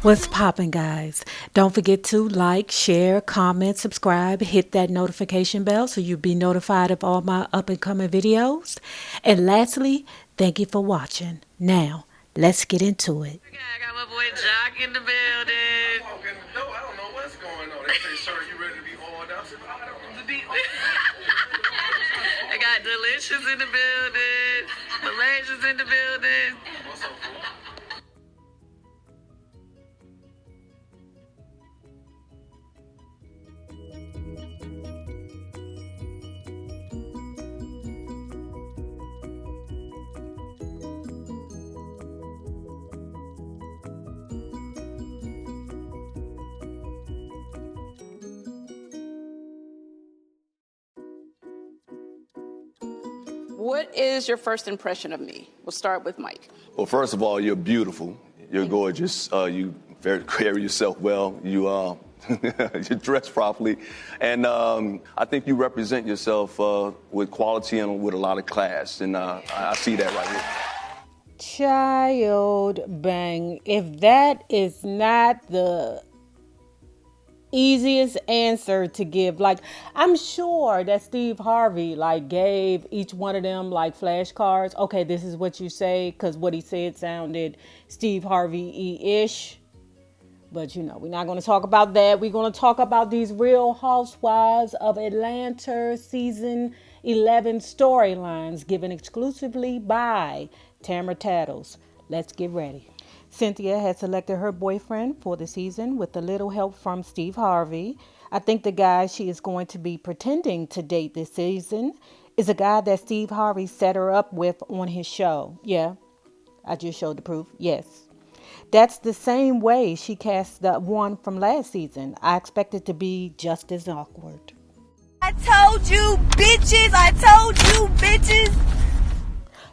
What's poppin', guys? Don't forget to like, share, comment, subscribe, hit that notification bell so you'll be notified of all my up and coming videos. And lastly, thank you for watching. Now, let's get into it. Okay, I got my boy Jock in the building. Walking the door, I don't know what's going on. They say, sir, you ready to be oiled up? I said, I don't know. I got Delicious in the building. Malaysia's in the building. What's up, fool? What is your first impression of me? We'll start with Mike. Well, first of all, you're beautiful. You're gorgeous. You carry yourself well. You you dress properly, and I think you represent yourself with quality and with a lot of class. And I see that right here. Child bang. If that is not the easiest answer to give, like, I'm sure that Steve Harvey like gave each one of them like flashcards. Okay, this is what you say, because what he said sounded Steve Harvey-ish. But we're not going to talk about that. We're going to talk about these Real Housewives of Atlanta season 11 storylines given exclusively by Tamara Tattles. Let's get ready. Cynthia has selected her boyfriend for the season with a little help from Steve Harvey. I think the guy she is going to be pretending to date this season is a guy that Steve Harvey set her up with on his show. Yeah, I just showed the proof. Yes. That's the same way she cast the one from last season. I expect it to be just as awkward. I told you, bitches. I told you, bitches.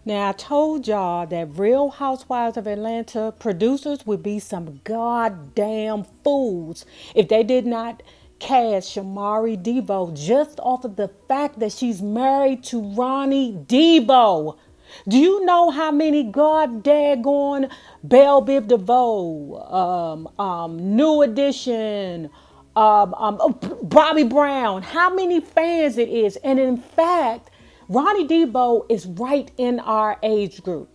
Now, I told y'all that Real Housewives of Atlanta producers would be some goddamn fools if they did not cast Shamari Devo just off of the fact that she's married to Ronnie Devo. Do you know how many god daggone Belle Biv DeVoe, New Edition, Bobby Brown, how many fans it is? And in fact, Ronnie Devo is right in our age group.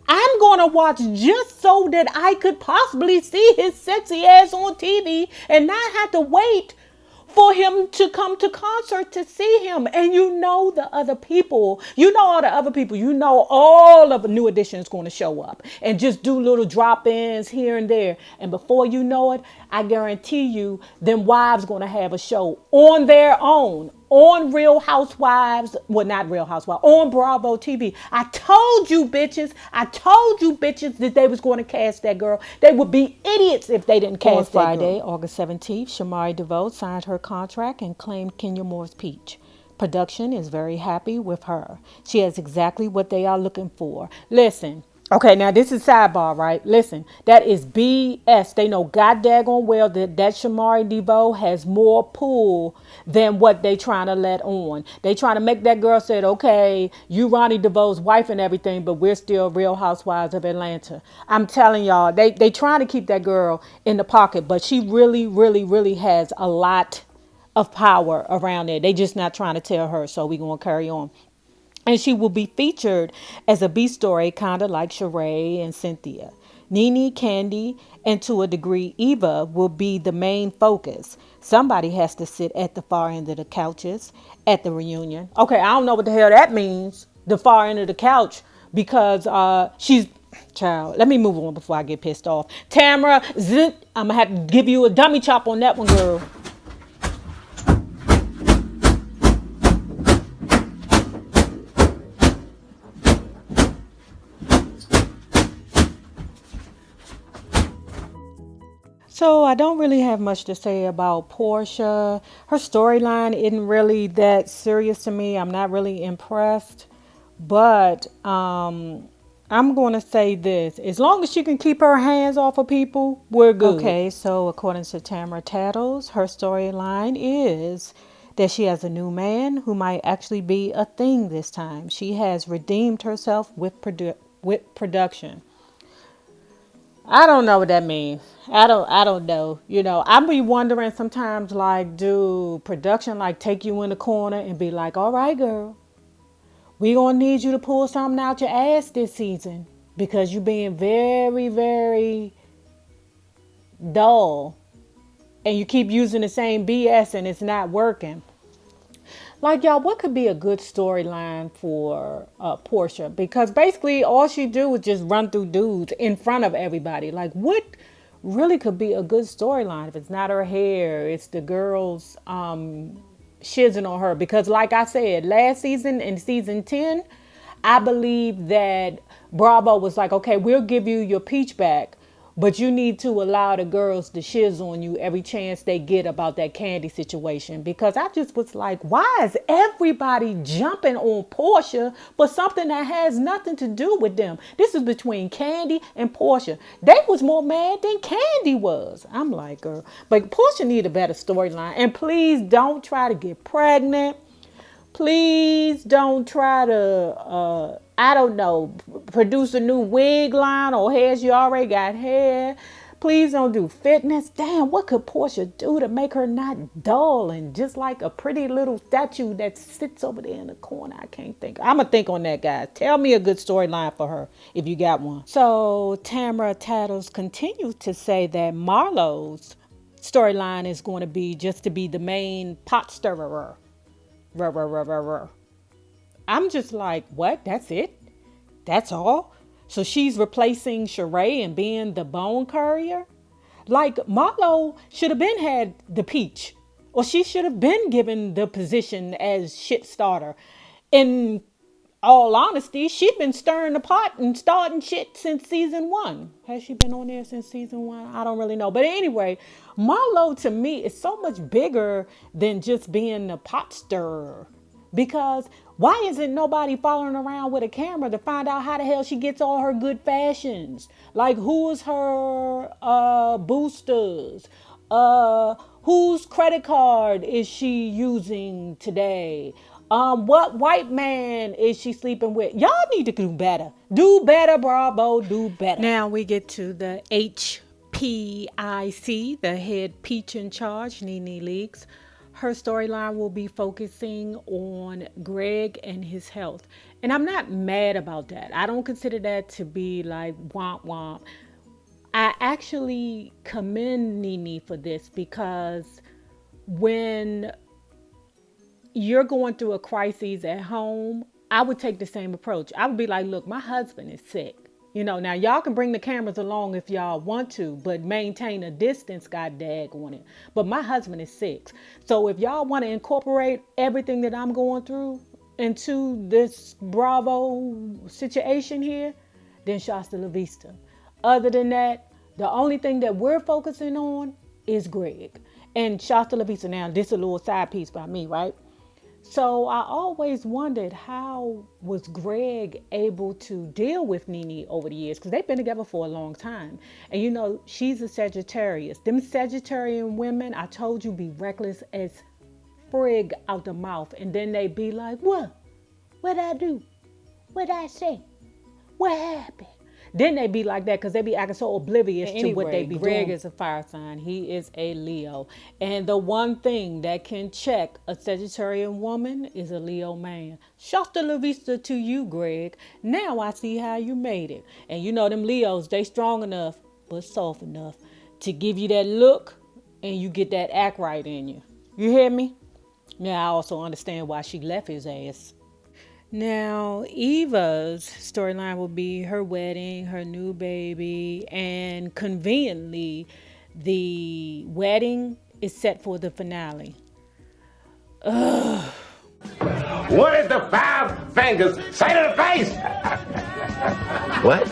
I'm going to watch just so that I could possibly see his sexy ass on TV and not have to wait for him to come to concert to see him. And the other people, all the other people, all of the New Edition is going to show up and just do little drop-ins here and there. And before you know it, I guarantee you them wives going to have a show on their own on Real Housewives, well, not Real Housewives, on Bravo TV. I told you bitches that they was going to cast that girl. They would be idiots if they didn't cast that girl. On Friday, August 17th, Shamari DeVoe signed her contract and claimed Kenya Moore's peach. Production is very happy with her. She has exactly what they are looking for. Listen. Okay, now this is sidebar, right? Listen, that is BS. They know god daggone well that Shamari DeVoe has more pull than what they trying to let on. They trying to make that girl say, okay, you Ronnie DeVoe's wife and everything, but we're still Real Housewives of Atlanta. I'm telling y'all, they trying to keep that girl in the pocket, but she really, really, really has a lot of power around there. They just not trying to tell her, so we going to carry on. And she will be featured as a B story, kind of like Sheree and Cynthia. Nene, Kandi, and to a degree, Eva will be the main focus. Somebody has to sit at the far end of the couches at the reunion. Okay, I don't know what the hell that means, the far end of the couch, because she's... Child, let me move on before I get pissed off. Tamara, I'm going to have to give you a dummy chop on that one, girl. So I don't really have much to say about Porsha. Her storyline isn't really that serious to me. I'm not really impressed. But I'm going to say this. As long as she can keep her hands off of people, we're good. Okay, so according to Tamara Tattles, her storyline is that she has a new man who might actually be a thing this time. She has redeemed herself with production. I don't know what that means. I don't know. I be wondering sometimes, like, do production like take you in the corner and be like, all right, girl, we gonna need you to pull something out your ass this season because you being very, very dull and you keep using the same BS and it's not working. Like, y'all, what could be a good storyline for Porsha? Because basically all she do is just run through dudes in front of everybody. Like, what really could be a good storyline if it's not her hair, it's the girls shizzing on her? Because like I said, last season in season 10, I believe that Bravo was like, okay, we'll give you your peach back, but you need to allow the girls to shiz on you every chance they get about that Kandi situation. Because I just was like, why is everybody jumping on Porsha for something that has nothing to do with them? This is between Kandi and Porsha. They was more mad than Kandi was. I'm like, girl. But Porsha need a better storyline. And please don't try to get pregnant. Please don't try to, I don't know, produce a new wig line or hair. She already got hair. Please don't do fitness. Damn, what could Porsha do to make her not dull and just like a pretty little statue that sits over there in the corner? I can't think. I'm going to think on that, guys. Tell me a good storyline for her if you got one. So Tamara Tattles continues to say that Marlo's storyline is going to be just to be the main pot stirrer. I'm just like, what? That's it? That's all? So she's replacing Sheree and being the bone courier? Like, Marlo should have been had the peach. Or she should have been given the position as shit starter. In all honesty, she's been stirring the pot and starting shit since season 1. Has she been on there since season 1? I don't really know. But anyway, Marlo to me is so much bigger than just being a pot stirrer. Because why isn't nobody following around with a camera to find out how the hell she gets all her good fashions? Like, who's her boosters? Whose credit card is she using today? What white man is she sleeping with? Y'all need to do better. Do better, Bravo. Do better. Now we get to the HPIC, the head peach in charge, Nene Leakes. Her storyline will be focusing on Greg and his health. And I'm not mad about that. I don't consider that to be like womp womp. I actually commend Nene for this because when you're going through a crisis at home, I would take the same approach. I would be like, look, my husband is sick. Now y'all can bring the cameras along if y'all want to, but maintain a distance, god dag on it. But my husband is sick. So if y'all want to incorporate everything that I'm going through into this Bravo situation here, then Shasta La Vista. Other than that, the only thing that we're focusing on is Greg. And Shasta La Vista. Now, this is a little side piece by me, right? So I always wondered, how was Greg able to deal with Nene over the years? Because they've been together for a long time. And she's a Sagittarius. Them Sagittarian women, I told you, be reckless as frig out the mouth. And then they be like, what? What'd I do? What'd I say? What happened? Then they be like that because they be acting so oblivious to what they be doing. Greg is a fire sign. He is a Leo. And the one thing that can check a Sagittarian woman is a Leo man. Shasta La Vista to you, Greg. Now I see how you made it. And them Leos, they strong enough, but soft enough to give you that look and you get that act right in you. You hear me? Now I also understand why she left his ass. Now, Eva's storyline will be her wedding, her new baby, and conveniently, the wedding is set for the finale. Ugh. What is the 5 fingers say to the face? What?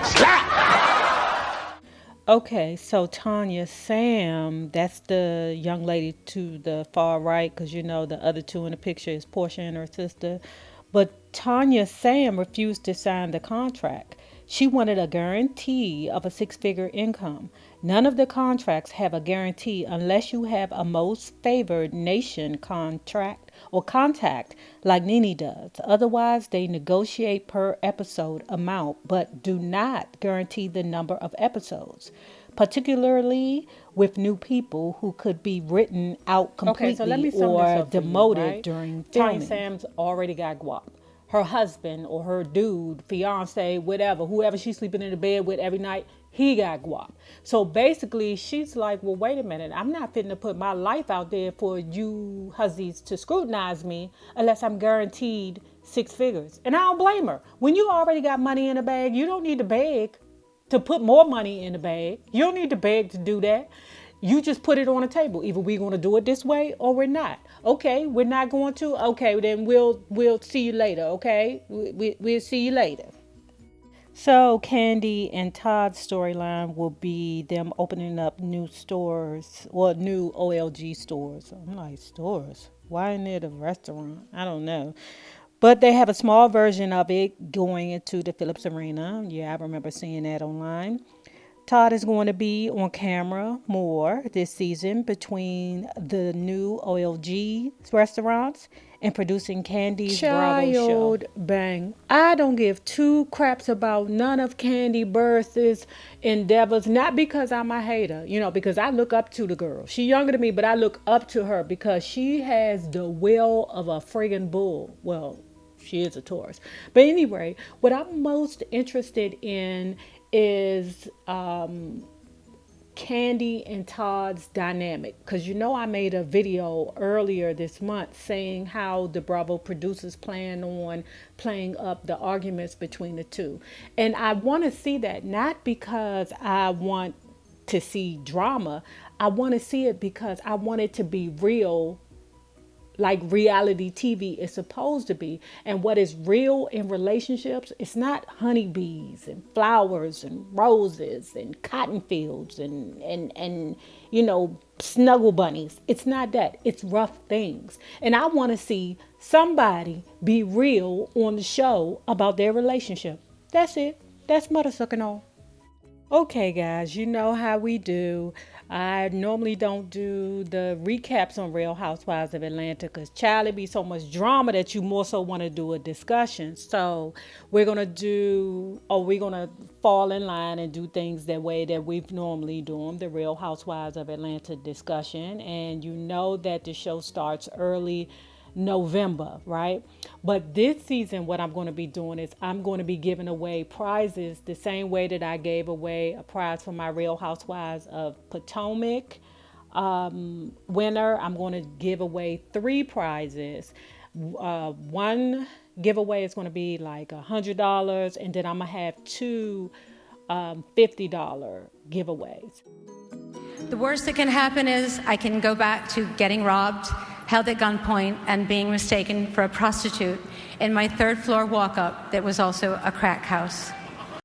Slap! Okay, so Tanya Sam, that's the young lady to the far right, because the other two in the picture is Porsha and her sister. But Tanya Sam refused to sign the contract. She wanted a guarantee of a 6-figure income. None of the contracts have a guarantee unless you have a most favored nation contract or contact like Nene does. Otherwise, they negotiate per episode amount but do not guarantee the number of episodes, particularly with new people who could be written out completely or demoted during filming. Sam's already got guap. Her husband or her dude, fiance, whatever, whoever she's sleeping in the bed with every night, he got guap. So basically, she's like, well, wait a minute. I'm not fitting to put my life out there for you hussies to scrutinize me unless I'm guaranteed 6 figures. And I don't blame her. When you already got money in the bag, you don't need to beg to put more money in the bag. You don't need to beg to do that. You just put it on the table. Either we're going to do it this way or we're not. Okay, we're not going to. Okay, then we'll see you later. Okay, we'll see you later. So Kandi and Todd's storyline will be them opening up new stores or new OLG stores. I'm like, stores? Why isn't it a restaurant? I don't know. But they have a small version of it going into the Phillips Arena. Yeah, I remember seeing that online. Todd is going to be on camera more this season between the new OLG restaurants and producing Kandi's Bravo show. Bang. I don't give 2 craps about none of Kandi Berth's endeavors, not because I'm a hater, because I look up to the girl. She's younger than me, but I look up to her because she has the will of a friggin' bull. Well, she is a Taurus. But anyway, what I'm most interested in is Kandi and Todd's dynamic, because I made a video earlier this month saying how the Bravo producers plan on playing up the arguments between the two, and I want to see that not because I want to see drama. I want to see it because I want it to be real, like reality TV is supposed to be. And what is real in relationships, it's not honeybees and flowers and roses and cotton fields and snuggle bunnies. It's not that. It's rough things. And I want to see somebody be real on the show about their relationship. That's it. That's mother sucking on. Okay, guys, you know how we do. I normally don't do the recaps on Real Housewives of Atlanta because, child, it be so much drama that you more so want to do a discussion. So we're going to fall in line and do things that way that we've normally done, the Real Housewives of Atlanta discussion. And you know that the show starts early November, right? But this season, what I'm going to be doing is I'm going to be giving away prizes the same way that I gave away a prize for my Real Housewives of Potomac winner. I'm going to give away 3 prizes. One giveaway is going to be like $100, and then I'm going to have 2 $50 giveaways. The worst that can happen is I can go back to getting robbed, held at gunpoint, and being mistaken for a prostitute in my 3rd floor walk-up that was also a crack house.